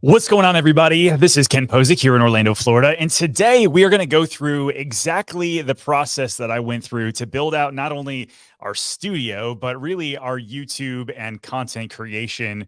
What's going on, everybody? This is Ken Posick here in Orlando, Florida. And today we are going to go through exactly the process that I went through to build out not only our studio, but really our YouTube and content creation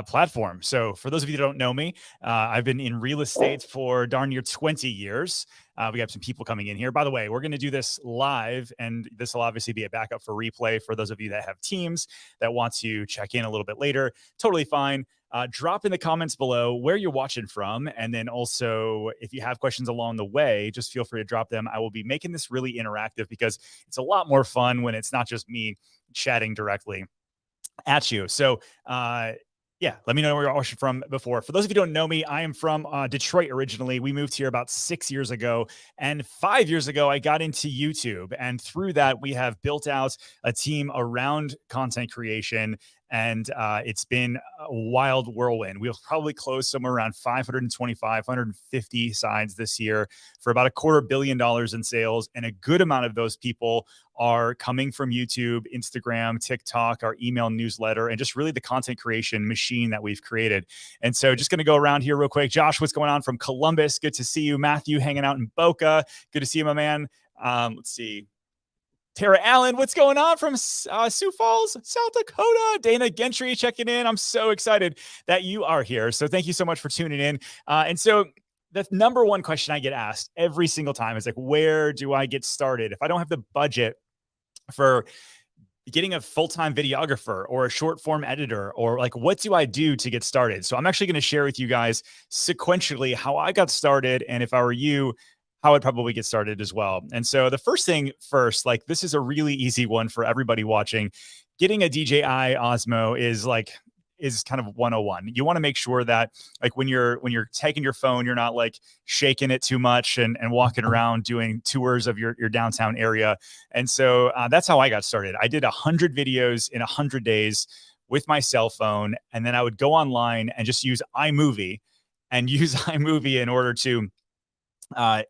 platform. So for those of you that don't know me, I've been in real estate for darn near 20 years. We have some people coming in here. By the way, we're going to do this live, and this will obviously be a backup for replay for those of you that have teams that want to check in a little bit later. Totally fine. Drop in the comments below where you're watching from. And then also, if you have questions along the way, just feel free to drop them. I will be making this really interactive because it's a lot more fun when it's not just me chatting directly at you. So, yeah, let me know where you're watching from before. For those of you who don't know me, I am from Detroit originally. We moved here about 6 years ago. And 5 years ago, I got into YouTube. And through that, we have built out a team around content creation. And it's been a wild whirlwind. We'll probably close somewhere around 525, 550 sides this year for about $250 million in sales. And a good amount of those people are coming from YouTube, Instagram, TikTok, our email newsletter, and just really the content creation machine that we've created. And so just going to go around here real quick. Josh, what's going on from Columbus? Good to see you. Matthew hanging out in Boca. Good to see you, my man. Let's see. Tara Allen, what's going on from Sioux Falls, South Dakota? Dana Gentry checking in. I'm so excited that you are here. So thank you so much for tuning in. And so the number one question I get asked every single time is like, where do I get started? If I don't have the budget for getting a full-time videographer or a short form editor, or like, what do I do to get started? So I'm actually going to share with you guys sequentially how I got started. And if I were you, how I'd probably get started as well. And so the first thing first, like this is a really easy one for everybody watching. Getting a DJI Osmo is kind of 101. You want to make sure that like when you're taking your phone, you're not like shaking it too much and walking around doing tours of your downtown area. And so that's how I got started. I did 100 videos in 100 days with my cell phone. And then I would go online and just use iMovie in order to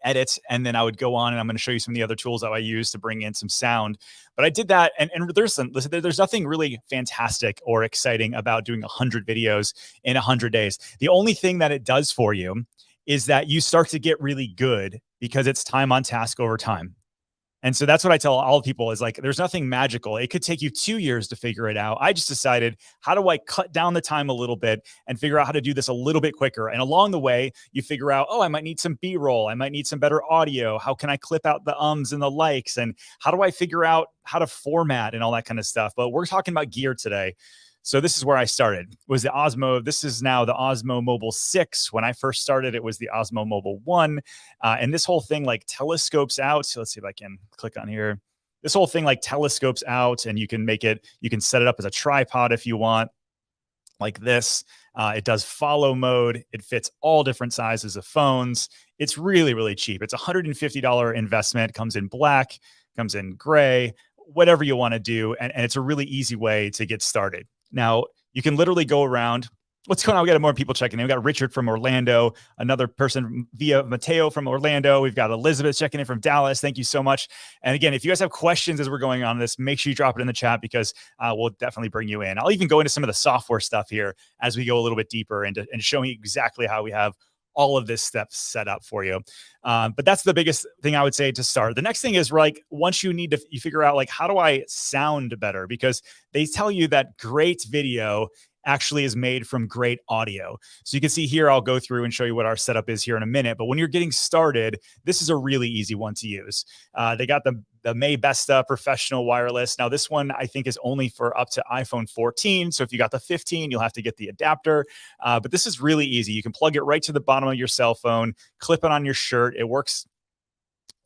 edit. And then I would go on, and I'm going to show you some of the other tools that I use to bring in some sound. But I did that. And there's nothing really fantastic or exciting about doing 100 videos in 100 days. The only thing that it does for you is that you start to get really good because it's time on task over time. And so that's what I tell all people is like, there's nothing magical. It could take you 2 years to figure it out. I just decided, how do I cut down the time a little bit and figure out how to do this a little bit quicker? And along the way, you figure out, oh, I might need some B-roll. I might need some better audio. How can I clip out the ums and the likes? And how do I figure out how to format and all that kind of stuff? But we're talking about gear today. So this is where I started, was the Osmo. This is now the Osmo Mobile 6. When I first started, it was the Osmo Mobile 1. And this whole thing like telescopes out. So let's see if I can click on here. This whole thing like telescopes out, and you can set it up as a tripod if you want, like this. It does follow mode. It fits all different sizes of phones. It's really, really cheap. It's a $150 investment. Comes in black, comes in gray, whatever you want to do. And it's a really easy way to get started. Now, you can literally go around. What's going on? We got more people checking in. We got Richard from Orlando, another person via Mateo from Orlando. We've got Elizabeth checking in from Dallas. Thank you so much. And again, if you guys have questions as we're going on this, make sure you drop it in the chat because we'll definitely bring you in. I'll even go into some of the software stuff here as we go a little bit deeper and showing you exactly how we have all of this stuff set up for you. But that's the biggest thing I would say to start. The next thing is like, once you figure out like, how do I sound better? Because they tell you that great video actually is made from great audio. So you can see here, I'll go through and show you what our setup is here in a minute. But when you're getting started, this is a really easy one to use. They got the May Besta Professional Wireless. Now this one I think is only for up to iPhone 14. So if you got the 15, you'll have to get the adapter. But this is really easy. You can plug it right to the bottom of your cell phone, clip it on your shirt. It works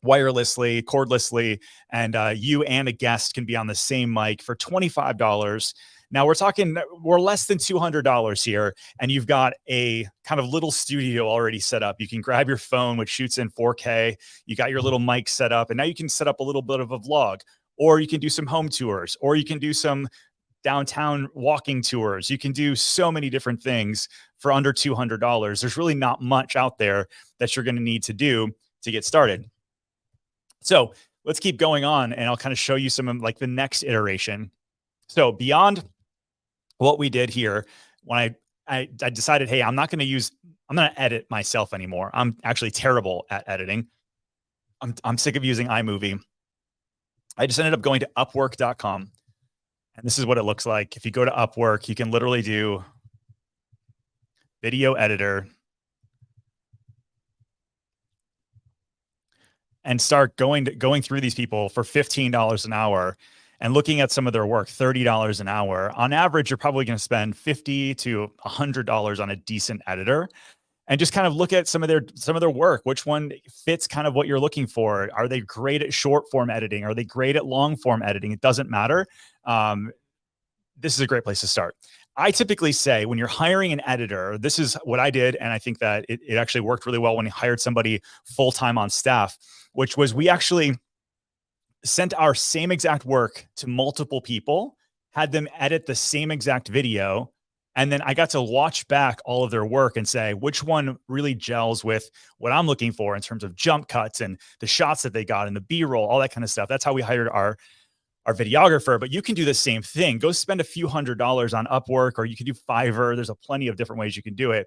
wirelessly, cordlessly, and you and a guest can be on the same mic for $25. Now we're less than $200 here, and you've got a kind of little studio already set up. You can grab your phone, which shoots in 4K. You got your little mic set up, and now you can set up a little bit of a vlog, or you can do some home tours, or you can do some downtown walking tours. You can do so many different things for under $200. There's really not much out there that you're going to need to do to get started. So let's keep going on, and I'll kind of show you some of like the next iteration. So beyond what we did here, when I I decided, hey, I'm going to edit myself anymore. I'm actually terrible at editing. I'm sick of using iMovie. I just ended up going to upwork.com. And this is what it looks like. If you go to Upwork, you can literally do video editor and start going through these people for $15 an hour and looking at some of their work, $30 an hour. On average, you're probably going to spend $50 to $100 on a decent editor, and just kind of look at some of their work. Which one fits kind of what you're looking for? Are they great at short form editing? Are they great at long form editing? It doesn't matter. This is a great place to start. I typically say when you're hiring an editor, this is what I did. And I think that it actually worked really well when you hired somebody full-time on staff, which was we actually sent our same exact work to multiple people, had them edit the same exact video. And then I got to watch back all of their work and say, which one really gels with what I'm looking for in terms of jump cuts and the shots that they got and the B-roll, all that kind of stuff. That's how we hired our videographer. But you can do the same thing. Go spend a few $100s on Upwork, or you can do Fiverr. There's a plenty of different ways you can do it,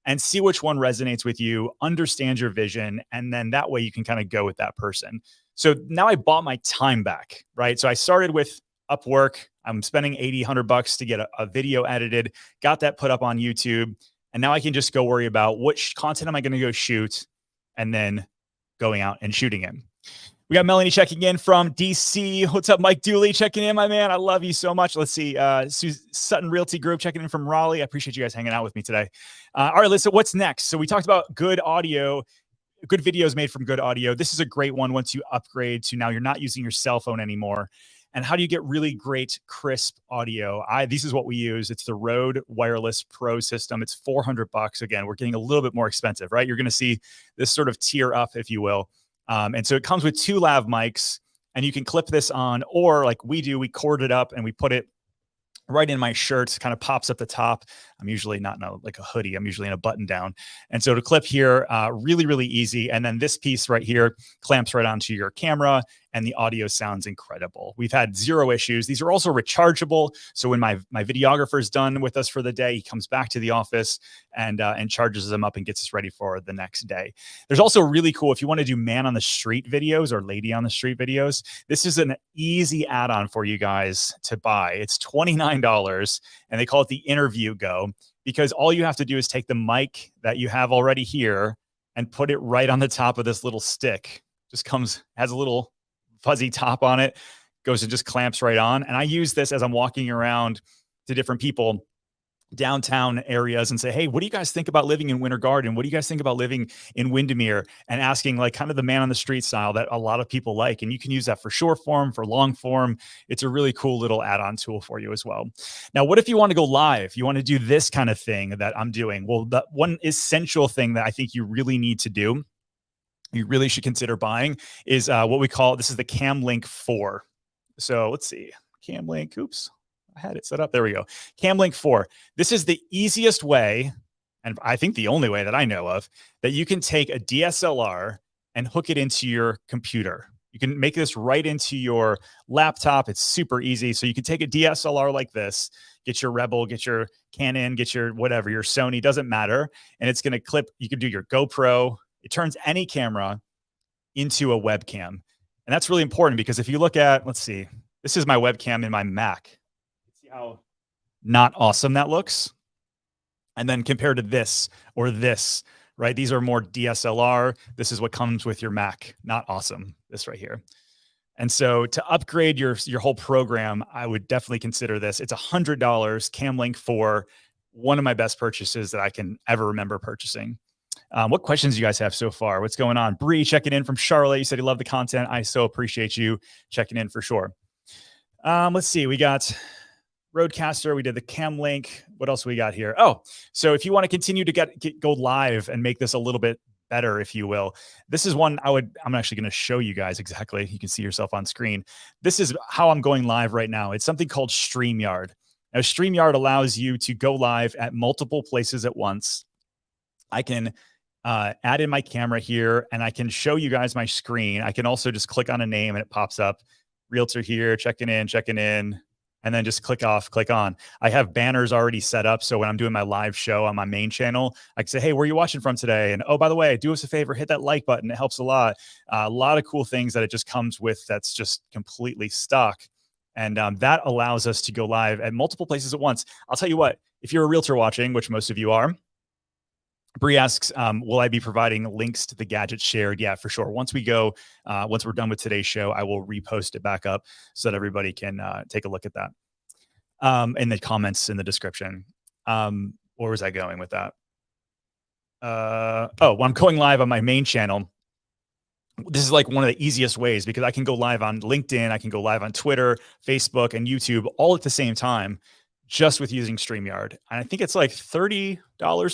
and see which one resonates with you, understand your vision. And then that way you can kind of go with that person. So now I bought my time back, right? So I started with Upwork. I'm spending $80-100 to get a video edited, got that put up on YouTube. And now I can just go worry about which content am I going to go shoot, and then going out and shooting it. We got Melanie checking in from DC. What's up, Mike Dooley checking in, my man? I love you so much. Let's see. Sutton Realty Group checking in from Raleigh. I appreciate you guys hanging out with me today. All right, Lisa, what's next? So we talked about good audio, good videos made from good audio. This is a great one once you upgrade to now you're not using your cell phone anymore. And how do you get really great, crisp audio? This is what we use. It's the Rode Wireless Pro system. It's $400. Again, we're getting a little bit more expensive, right? You're going to see this sort of tier up, if you will. And so it comes with 2 lav mics, and you can clip this on, or like we do, we cord it up and we put it right in my shirt, kind of pops up the top. I'm usually not in a hoodie. I'm usually in a button down. And so to clip here, really, really easy. And then this piece right here clamps right onto your camera, and the audio sounds incredible. We've had 0 issues. These are also rechargeable. So when my videographer is done with us for the day, he comes back to the office and charges them up and gets us ready for the next day. There's also really cool, if you want to do man on the street videos or lady on the street videos, this is an easy add-on for you guys to buy. It's $29, and they call it the Interview Go, because all you have to do is take the mic that you have already here and put it right on the top of this little stick. Just has a little fuzzy top on it, goes and just clamps right on. And I use this as I'm walking around to different people downtown areas and say, hey, what do you guys think about living in Winter Garden? What do you guys think about living in Windermere? And asking like kind of the man on the street style that a lot of people like. And you can use that for short form, for long form. It's a really cool little add-on tool for you as well. Now, what if you want to go live? You want to do this kind of thing that I'm doing? Well, the one essential thing that I think you really need to do, you really should consider buying, is what we call, this is the CamLink 4. So let's see, CamLink, oops. I had it set up. There we go. CamLink 4. This is the easiest way, and I think the only way that I know of, that you can take a DSLR and hook it into your computer. You can make this right into your laptop. It's super easy. So you can take a DSLR like this, get your Rebel, get your Canon, get your whatever, your Sony, doesn't matter. And it's going to clip. You can do your GoPro. It turns any camera into a webcam. And that's really important, because if you look at, let's see, this is my webcam in my Mac. See how not awesome that looks? And then compared to this or this, right? These are more DSLR. This is what comes with your Mac. Not awesome, this right here. And so to upgrade your whole program, I would definitely consider this. It's $100, CamLink 4, one of my best purchases that I can ever remember purchasing. What questions do you guys have so far? What's going on? Bree checking in from Charlotte. You said you love the content. I so appreciate you checking in for sure. Let's see. We got Rodecaster. We did the CamLink. What else we got here? Oh, so if you want to continue to go live and make this a little bit better, if you will, this is one I'm actually going to show you guys exactly. You can see yourself on screen. This is how I'm going live right now. It's something called StreamYard. Now, StreamYard allows you to go live at multiple places at once. I can add in my camera here, and I can show you guys my screen. I can also just click on a name and it pops up. Realtor here, checking in. and then just click on. I have banners already set up. So when I'm doing my live show on my main channel, I can say, hey, where are you watching from today? And oh, by the way, do us a favor, hit that like button. It helps a lot. A lot of cool things that it just comes with that's just completely stock. And that allows us to go live at multiple places at once. I'll tell you what, if you're a realtor watching, which most of you are, Bree asks, will I be providing links to the gadgets shared? Yeah, for sure. Once we're done with today's show, I will repost it back up so that everybody can take a look at that in the comments in the description. Where was I going with that? When I'm going live on my main channel, this is like one of the easiest ways because I can go live on LinkedIn, I can go live on Twitter, Facebook, and YouTube all at the same time, just with using StreamYard. And I think it's like $30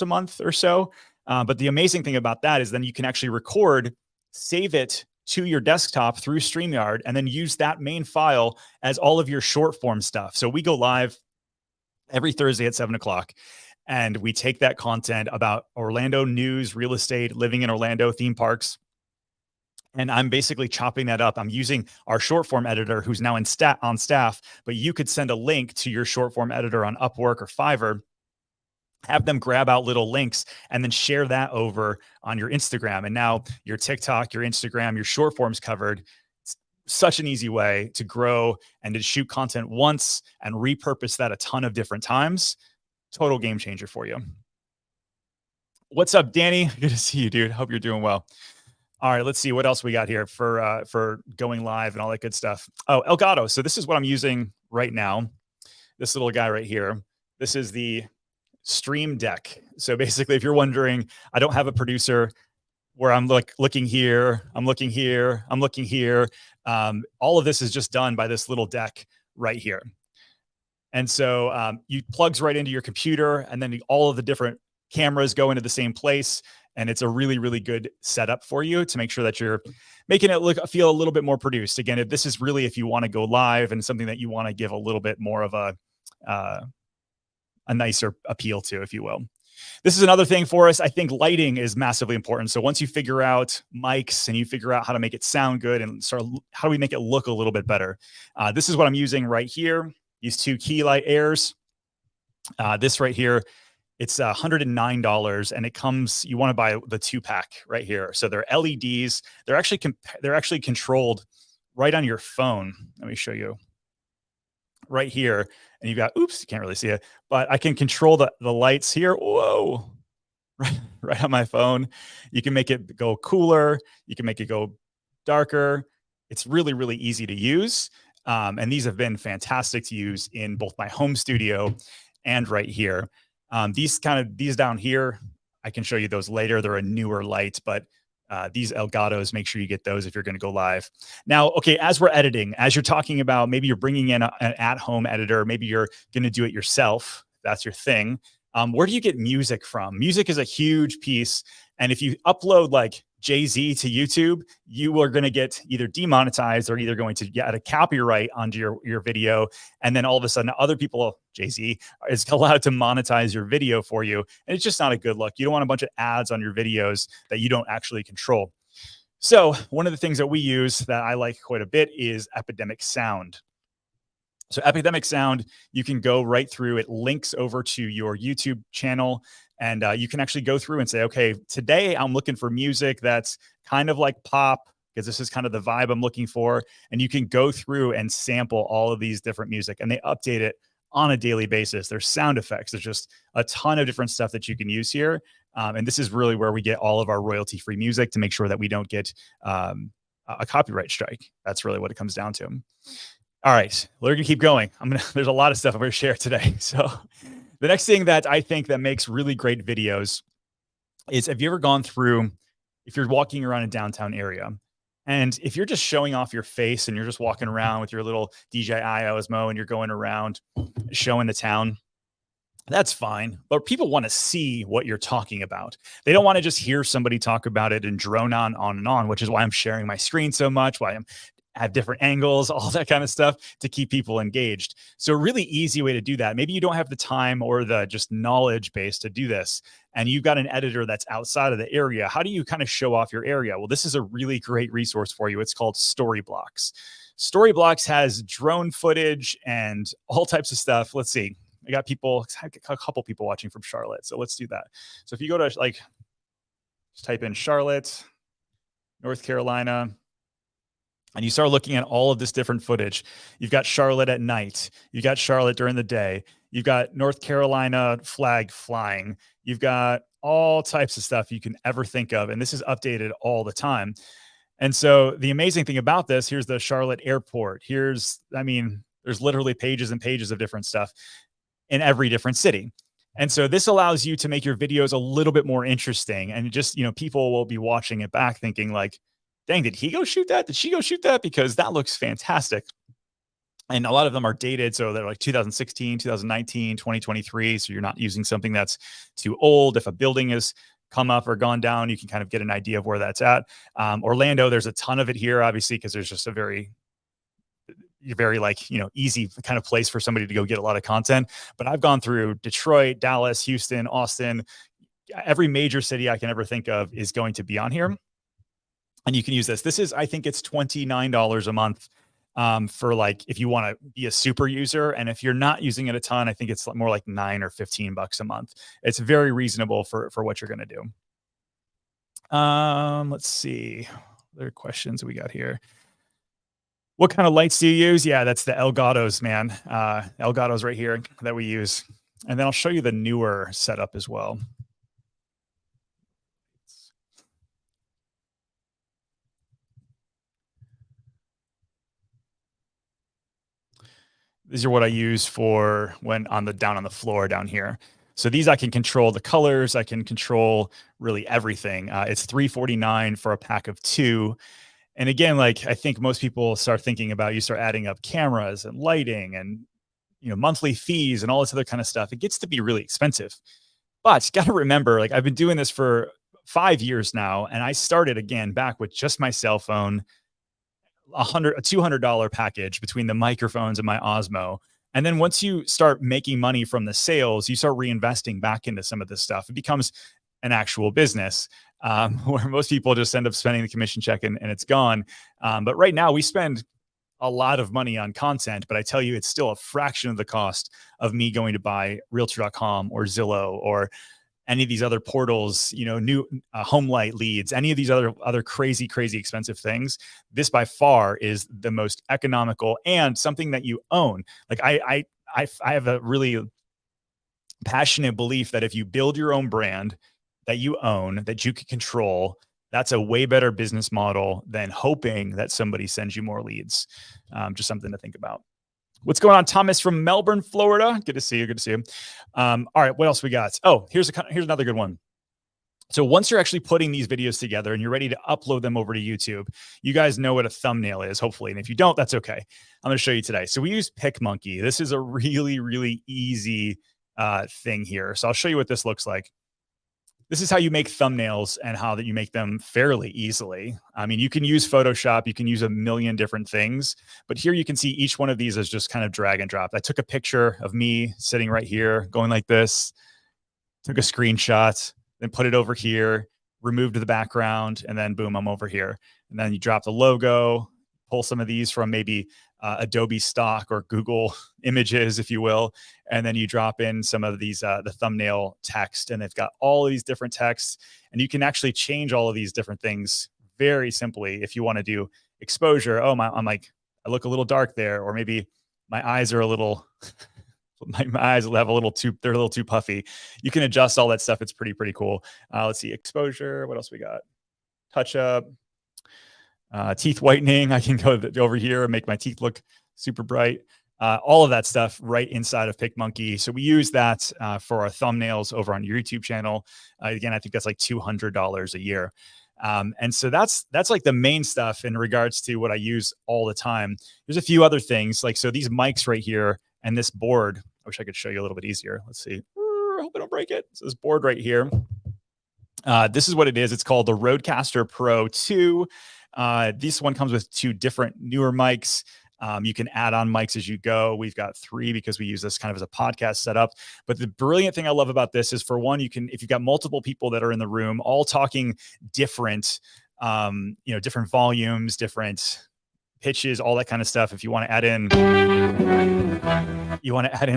a month or so. But the amazing thing about that is then you can actually record, save it to your desktop through StreamYard, and then use that main file as all of your short form stuff. So we go live every Thursday at 7 o'clock. And we take that content about Orlando news, real estate, living in Orlando, theme parks. And I'm basically chopping that up. I'm using our short form editor who's now on staff, but you could send a link to your short form editor on Upwork or Fiverr, have them grab out little links and then share that over on your Instagram. And now your TikTok, your Instagram, your short forms covered. It's such an easy way to grow and to shoot content once and repurpose that a ton of different times. Total game changer for you. What's up, Danny? Good to see you, dude. Hope you're doing well. All right, let's see what else we got here for going live and all that good stuff. Oh, Elgato. So this is what I'm using right now. This little guy right here. This is the Stream Deck. So basically, if you're wondering, I don't have a producer where I'm looking here, I'm looking here, I'm looking here. All of this is just done by this little deck right here. And so you plugs right into your computer, and then all of the different cameras go into the same place. And it's a really, really good setup for you to make sure that you're making it feel a little bit more produced. Again, this is really if you want to go live and something that you want to give a little bit more of a nicer appeal to, if you will. This is another thing for us. I think lighting is massively important. So once you figure out mics and you figure out how to make it sound good and start, how do we make it look a little bit better? This is what I'm using right here. These two key light airs. This right here. It's $109, and it comes. You want to buy the 2-pack right here. So they're LEDs. They're actually controlled right on your phone. Let me show you right here. And you've got. Oops, you can't really see it, but I can control the lights here. Whoa, right on my phone. You can make it go cooler. You can make it go darker. It's really, really easy to use, and these have been fantastic to use in both my home studio and right here. These down here, I can show you those later. They're a newer light, but these Elgatos, make sure you get those if you're going to go live. Now, okay, as we're editing, as you're talking about, maybe you're bringing in an at-home editor, maybe you're going to do it yourself. That's your thing. Where do you get music from? Music is a huge piece. And if you upload like Jay-Z to YouTube, you are going to get either demonetized or either going to get a copyright onto your video. And then all of a sudden other people, Jay-Z, is allowed to monetize your video for you. And it's just not a good look. You don't want a bunch of ads on your videos that you don't actually control. So one of the things that we use that I like quite a bit is Epidemic Sound. So Epidemic Sound, you can go right through. It links over to your YouTube channel. And you can actually go through and say, okay, today I'm looking for music that's kind of like pop, because this is kind of the vibe I'm looking for. And you can go through and sample all of these different music, and they update it on a daily basis. There's sound effects. There's just a ton of different stuff that you can use here. And this is really where we get all of our royalty-free music to make sure that we don't get a copyright strike. That's really what it comes down to. All right, we're gonna keep going. There's a lot of stuff I'm gonna share today. So the next thing that I think that makes really great videos is, have you ever gone through, if you're walking around a downtown area, and if you're just showing off your face and you're just walking around with your little DJI Osmo and you're going around showing the town, that's fine. But people want to see what you're talking about. They don't want to just hear somebody talk about it and drone on and on, which is why I'm sharing my screen so much, why I'm have different angles, all that kind of stuff to keep people engaged. So a really easy way to do that. Maybe you don't have the time or the just knowledge base to do this, and you've got an editor that's outside of the area. How do you kind of show off your area? Well, this is a really great resource for you. It's called Storyblocks. Storyblocks has drone footage and all types of stuff. Let's see. I got a couple people watching from Charlotte. So let's do that. So if you go to like, just type in Charlotte, North Carolina, and you start looking at all of this different footage. You've got Charlotte at night. You've got Charlotte during the day. You've got North Carolina flag flying. You've got all types of stuff you can ever think of. And this is updated all the time. And so the amazing thing about this, here's the Charlotte airport. There's literally pages and pages of different stuff in every different city. And so this allows you to make your videos a little bit more interesting. And just, people will be watching it back thinking like, dang, did he go shoot that? Did she go shoot that? Because that looks fantastic. And a lot of them are dated. So they're like 2016, 2019, 2023. So you're not using something that's too old. If a building has come up or gone down, you can kind of get an idea of where that's at. Orlando, there's a ton of it here, obviously, because there's just a very easy kind of place for somebody to go get a lot of content. But I've gone through Detroit, Dallas, Houston, Austin. Every major city I can ever think of is going to be on here. And you can use this. I think it's $29 a month for like, if you want to be a super user. And if you're not using it a ton, I think it's more like $9 or $15 a month. It's very reasonable for what you're going to do. Let's see. What other questions we got here? What kind of lights do you use? Yeah, that's the Elgato's, man. Elgato's right here that we use. And then I'll show you the newer setup as well. These are what I use for when down on the floor down here. So these I can control the colors. I can control really everything. It's $349 for a pack of 2. And again, like I think most people start thinking about, you start adding up cameras and lighting and monthly fees and all this other kind of stuff. It gets to be really expensive. But you got to remember, like I've been doing this for 5 years now, and I started again back with just my cell phone, a $200 package between the microphones and my Osmo. And then once you start making money from the sales, you start reinvesting back into some of this stuff. It becomes an actual business where most people just end up spending the commission check and it's gone. But right now we spend a lot of money on content, but I tell you, it's still a fraction of the cost of me going to buy realtor.com or Zillow or any of these other portals, new home light leads, any of these other crazy expensive things. This by far is the most economical and something that you own. Like I have a really passionate belief that if you build your own brand that you own, that you can control, that's a way better business model than hoping that somebody sends you more leads. Just something to think about. What's going on, Thomas from Melbourne, Florida? Good to see you. Good to see you. All right, what else we got? Oh, here's another good one. So once you're actually putting these videos together and you're ready to upload them over to YouTube, you guys know what a thumbnail is, hopefully. And if you don't, that's okay. I'm going to show you today. So we use PicMonkey. This is a really easy thing here. So I'll show you what this looks like. This is how you make thumbnails and how that you make them fairly easily. I mean, you can use Photoshop, you can use a million different things, but here you can see each one of these is just kind of drag and drop. I took a picture of me sitting right here, going like this, took a screenshot, then put it over here, removed the background, and then boom, I'm over here. And then you drop the logo, pull some of these from maybe Adobe stock or Google images, if you will. And then you drop in some of these, the thumbnail text, and they've got all of these different texts, and you can actually change all of these different things very simply. If you want to do exposure, I'm like, I look a little dark there, or maybe my eyes are a little, my eyes will have they're a little too puffy. You can adjust all that stuff. It's pretty cool. Let's see, exposure. What else we got? Touch up. Teeth whitening, I can go over here and make my teeth look super bright. All of that stuff right inside of PicMonkey. So we use that for our thumbnails over on your YouTube channel. Again, I think that's like $200 a year. And so that's like the main stuff in regards to what I use all the time. There's a few other things, like, so these mics right here and this board, I wish I could show you a little bit easier. Let's see. I hope I don't break it. So this board right here, this is what it is. It's called the Rodecaster Pro 2. This one comes with 2 different newer mics. You can add on mics as you go. We've got 3 because we use this kind of as a podcast setup. But the brilliant thing I love about this is, for one, if you've got multiple people that are in the room, all talking different, different volumes, different pitches, all that kind of stuff. If you want to add in,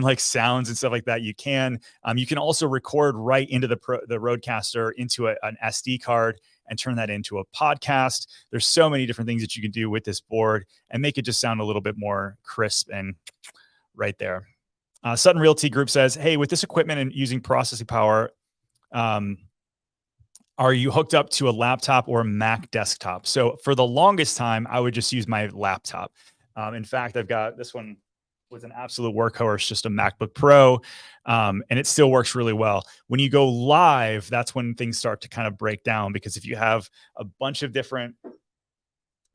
like sounds and stuff like that, you can. You can also record right into the Rodecaster into an SD card and turn that into a podcast. There's so many different things that you can do with this board and make it just sound a little bit more crisp and right there. Sutton Realty Group says, hey, with this equipment and using processing power, are you hooked up to a laptop or a Mac desktop? So for the longest time, I would just use my laptop. In fact, I've got this one was an absolute workhorse, just a MacBook Pro, and it still works really well. When you go live, that's when things start to kind of break down, because if you have a bunch of different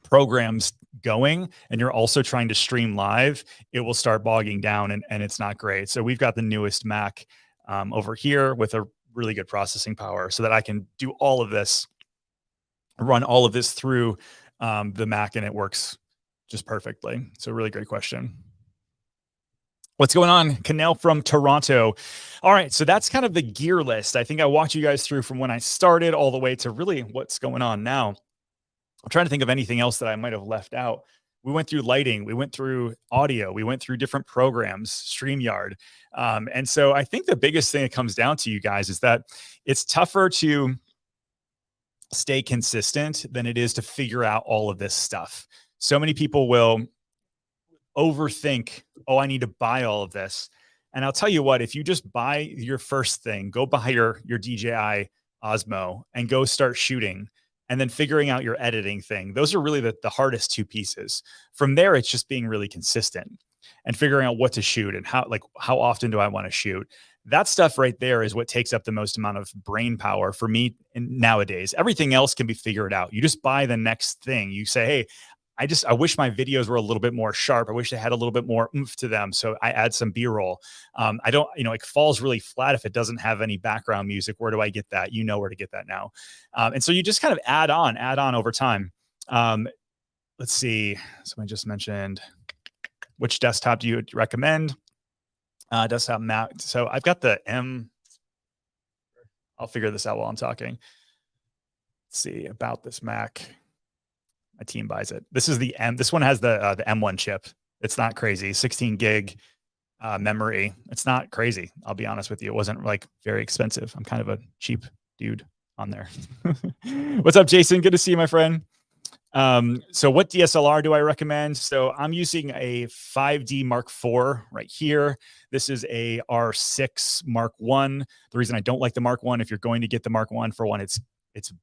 programs going and you're also trying to stream live, it will start bogging down and it's not great. So we've got the newest Mac over here with a really good processing power so that I can do all of this, run all of this through the Mac, and it works just perfectly. So really great question. What's going on? Canel from Toronto. All right, so that's kind of the gear list. I think I walked you guys through from when I started all the way to really what's going on now. I'm trying to think of anything else that I might have left out. We went through lighting, we went through audio, we went through different programs, StreamYard. And so I think the biggest thing it comes down to, you guys, is that it's tougher to stay consistent than it is to figure out all of this stuff. So many people will overthink, oh, I need to buy all of this. And I'll tell you what, if you just buy your first thing, go buy your DJI Osmo and go start shooting, and then figuring out your editing thing. Those are really the hardest two pieces. From there, it's just being really consistent and figuring out what to shoot and how often do I want to shoot. That stuff right there is what takes up the most amount of brain power for me nowadays. Everything else can be figured out. You just buy the next thing. You say, hey, I wish my videos were a little bit more sharp. I wish they had a little bit more oomph to them. So I add some B-roll. I don't, it falls really flat if it doesn't have any background music. Where do I get that? You know where to get that now. And so you just kind of add on over time. Let's see. Somebody just mentioned, which desktop do you recommend? Desktop Mac. So I've got the M. I'll figure this out while I'm talking. Let's see about this Mac. My team buys it. This is the M. This one has the M1 chip. It's not crazy. 16 gig memory. It's not crazy. I'll be honest with you. It wasn't like very expensive. I'm kind of a cheap dude on there. What's up, Jason? Good to see you, my friend. So what DSLR do I recommend? So I'm using a 5D Mark IV right here. This is a R6 Mark I. The reason I don't like the Mark I, if you're going to get the Mark I, for one, it's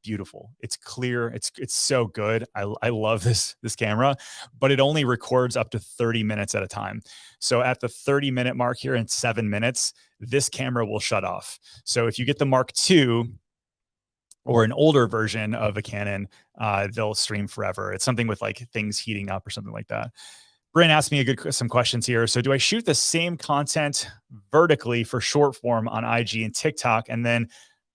beautiful. It's clear. It's so good. I love this camera, but it only records up to 30 minutes at a time. So at the 30-minute mark here in 7 minutes, this camera will shut off. So if you get the Mark II or an older version of a Canon, they'll stream forever. It's something with like things heating up or something like that. Bryn asked me some questions here. So do I shoot the same content vertically for short form on IG and TikTok and then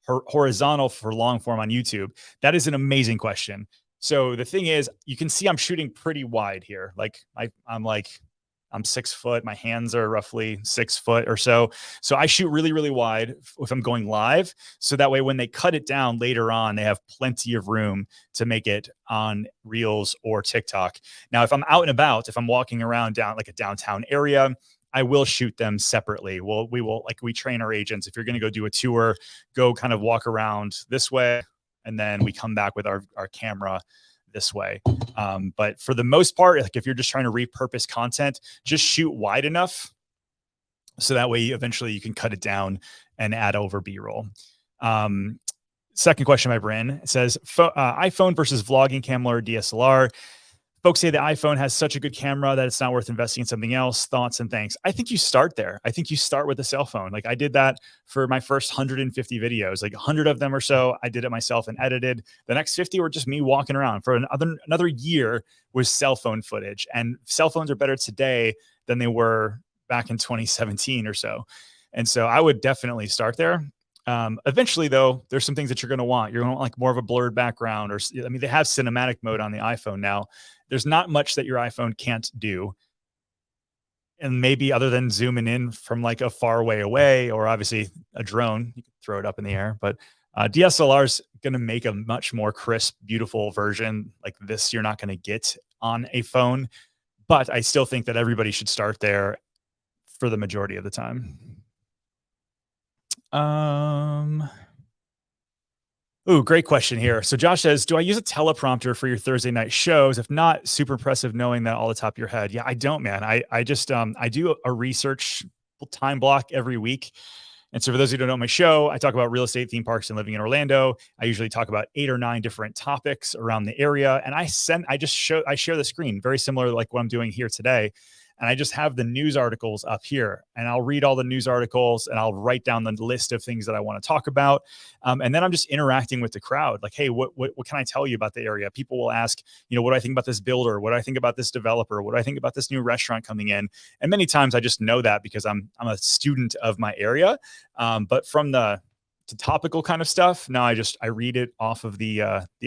horizontal for long form on YouTube? That is an amazing question. So the thing is, you can see I'm shooting pretty wide here. Like I'm 6 foot. My hands are roughly 6 foot or so. So I shoot really, really wide if I'm going live. So that way, when they cut it down later on, they have plenty of room to make it on Reels or TikTok. Now, if I'm out and about, if I'm walking around down like a downtown area, I will shoot them separately. We train our agents. If you're going to go do a tour, go kind of walk around this way, and then we come back with our camera this way. But for the most part, like if you're just trying to repurpose content, just shoot wide enough so that way eventually you can cut it down and add over B-roll. Second question by Bryn. It says, iPhone versus vlogging camera or DSLR. Folks say the iPhone has such a good camera that it's not worth investing in something else. Thoughts and thanks. I think you start there. I think you start with a cell phone. Like I did that for my first 150 videos, like 100 of them or so. I did it myself and edited. The next 50 were just me walking around. For another year was cell phone footage. And cell phones are better today than they were back in 2017 or so. And so I would definitely start there. Eventually though, there's some things that you're going to want. You're going to want like more of a blurred background, or I mean, they have cinematic mode on the iPhone now. There's not much that your iPhone can't do. And maybe other than zooming in from like a far way away, or obviously a drone, you can throw it up in the air, but DSLR is going to make a much more crisp, beautiful version like this. You're not going to get on a phone, but I still think that everybody should start there for the majority of the time. Um, Ooh, great question here. So Josh says, "Do I use a teleprompter for your Thursday night shows? If not, super impressive knowing that all the top of your head." Yeah, I don't, man. I just I do a research time block every week. And so for those who don't know my show, I talk about real estate, theme parks, and living in Orlando. I usually talk about 8 or 9 different topics around the area. And I share the screen, very similar to like what I'm doing here today. And I just have the news articles up here, and I'll read all the news articles and I'll write down the list of things that I want to talk about. And then I'm just interacting with the crowd. Like, hey, what can I tell you about the area? People will ask, what do I think about this builder? What do I think about this developer? What do I think about this new restaurant coming in? And many times I just know that because I'm a student of my area. But from the topical kind of stuff, now I read it off of the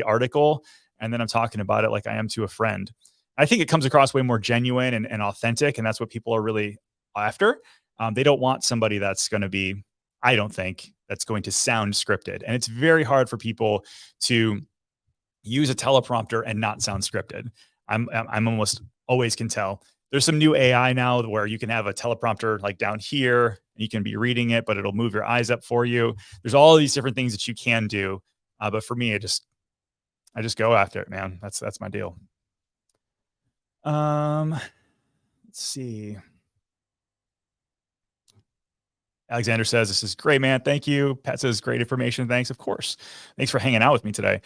article, and then I'm talking about it like I am to a friend. I think it comes across way more genuine and authentic, and that's what people are really after. They don't want somebody that's going to be, I don't think, that's going to sound scripted, and it's very hard for people to use a teleprompter and not sound scripted. I'm almost always can tell. There's some new AI now where you can have a teleprompter like down here, and you can be reading it, but it'll move your eyes up for you. There's all these different things that you can do, but for me, I just go after it, man. That's my deal. Let's see. Alexander says, "This is great, man. Thank you." Pat says, "Great information. Thanks." Of course. Thanks for hanging out with me today.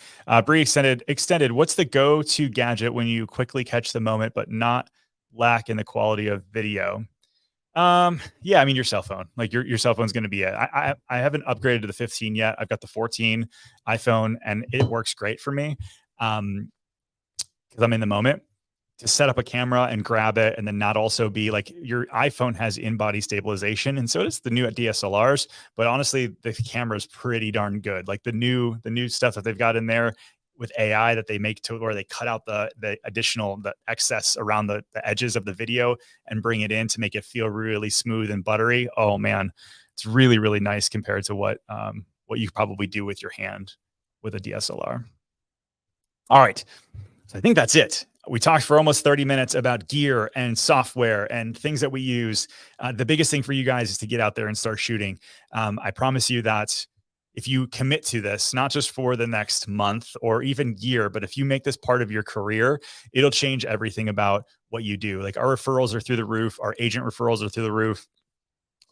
Bree extended. What's the go-to gadget when you quickly catch the moment, but not lack in the quality of video? Yeah, I mean, your cell phone, like your cell phone's going to be it. I haven't upgraded to the 15 yet. I've got the 14 iPhone and it works great for me. Cause I'm in the moment to set up a camera and grab it and then not also be like your iPhone has in-body stabilization and so does the new DSLRs, but honestly the camera is pretty darn good. Like the new stuff that they've got in there with AI that they make to where they cut out the excess around the edges of the video and bring it in to make it feel really smooth and buttery. Oh man, it's really, really nice compared to what you probably do with your hand with a DSLR. All right. So I think that's it. We talked for almost 30 minutes about gear and software and things that we use. The biggest thing for you guys is to get out there and start shooting. I promise you that if you commit to this, not just for the next month or even year, but if you make this part of your career, it'll change everything about what you do. Like our referrals are through the roof. Our agent referrals are through the roof.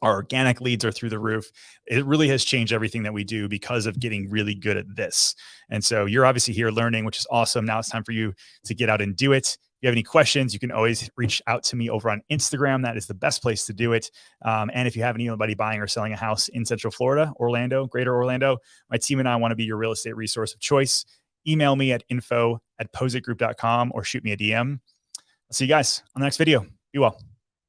Our organic leads are through the roof. It really has changed everything that we do because of getting really good at this. And so you're obviously here learning, which is awesome. Now it's time for you to get out and do it. If you have any questions, you can always reach out to me over on Instagram. That is the best place to do it. And if you have anybody buying or selling a house in Central Florida, Orlando, Greater Orlando, my team and I want to be your real estate resource of choice. Email me at info@positgroup.com or shoot me a DM. I'll see you guys on the next video. Be well.